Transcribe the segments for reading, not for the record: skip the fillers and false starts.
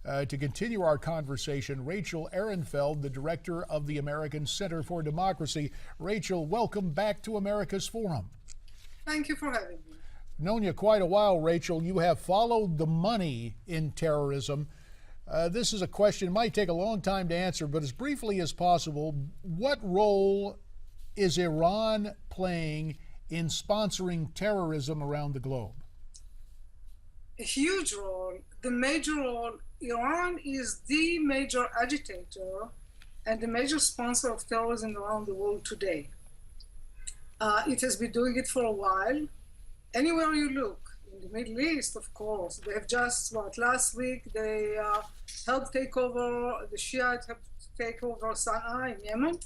to continue our conversation, Rachel Ehrenfeld, the director of the American Center for Democracy. Rachel, welcome back to America's Forum. Thank you for having me. Known you quite a while, Rachel. You have followed the money in terrorism. This is a question, might take a long time to answer, but as briefly as possible, what role is Iran playing in sponsoring terrorism around the globe? A huge role, the major role. Iran is the major agitator and the major sponsor of terrorism around the world today. It has been doing it for a while. Anywhere you look, in the Middle East, of course, they have just, last week they helped take over, the Shiites helped take over Sana'a in Yemen.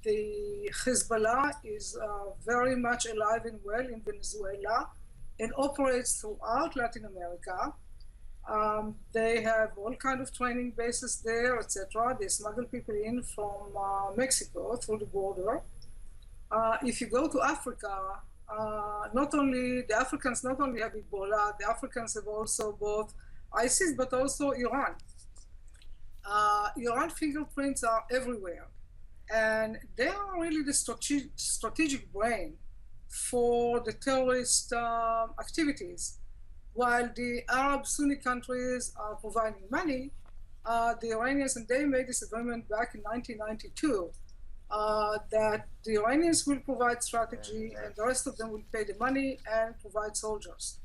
The Hezbollah is very much alive and well in Venezuela and operates throughout Latin America. They have all kinds of training bases there, etc. They smuggle people in from Mexico through the border. If you go to Africa, the Africans not only have Ebola, the Africans have also both ISIS, but also Iran. Iran fingerprints are everywhere. And they are really the strategic brain for the terrorist activities. While the Arab Sunni countries are providing money, the Iranians, and they made this agreement back in 1992, that the Iranians will provide strategy and the rest of them will pay the money and provide soldiers.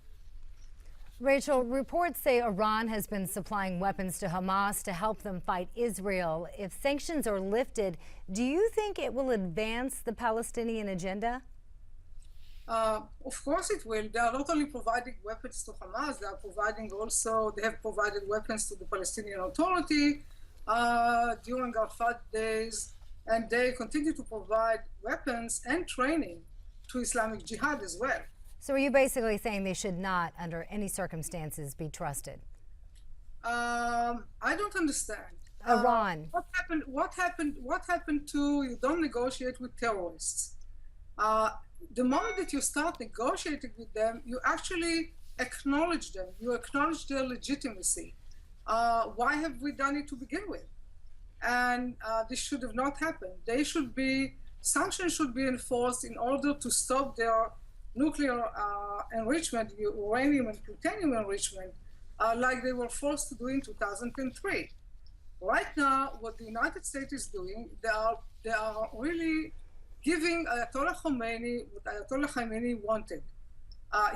Rachel, reports say Iran has been supplying weapons to Hamas to help them fight Israel. If sanctions are lifted, do you think it will advance the Palestinian agenda? Of course it will. They are not only providing weapons to Hamas, they have provided weapons to the Palestinian Authority during Arafat days, and they continue to provide weapons and training to Islamic Jihad as well. So are you basically saying they should not, under any circumstances, be trusted? I don't understand. Iran. What happened to, you don't negotiate with terrorists. The moment that you start negotiating with them, you actually acknowledge them. You acknowledge their legitimacy. Why have we done it to begin with? And this should have not happened. Sanctions should be enforced in order to stop their nuclear enrichment, uranium and plutonium enrichment, like they were forced to do in 2003. Right now, what the United States is doing, they are really giving Ayatollah Khomeini what Ayatollah Khomeini wanted.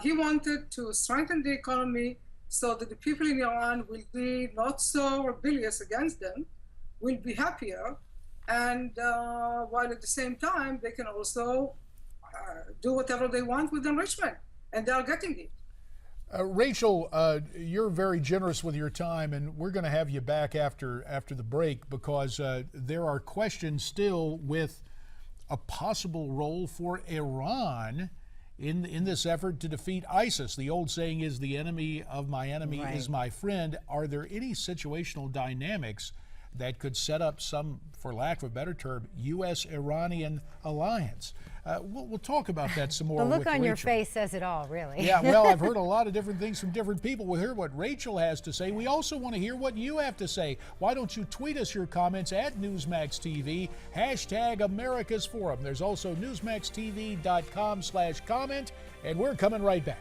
He wanted to strengthen the economy so that the people in Iran will be not so rebellious against them, will be happier, and while at the same time, they can also do whatever they want with enrichment, and they are getting it. Rachel, you're very generous with your time, and we're going to have you back after the break because there are questions still with a possible role for Iran in this effort to defeat ISIS. The old saying is, the enemy of my enemy is my friend. Are there any situational dynamics that could set up some, for lack of a better term, U.S.-Iranian alliance? We'll talk about that some more. The look with on Rachel. Your face says it all, really. Yeah, well, I've heard a lot of different things from different people. We'll hear what Rachel has to say. We also want to hear what you have to say. Why don't you tweet us your comments at Newsmax TV, hashtag America's Forum. There's also newsmaxtv.com/comment, and we're coming right back.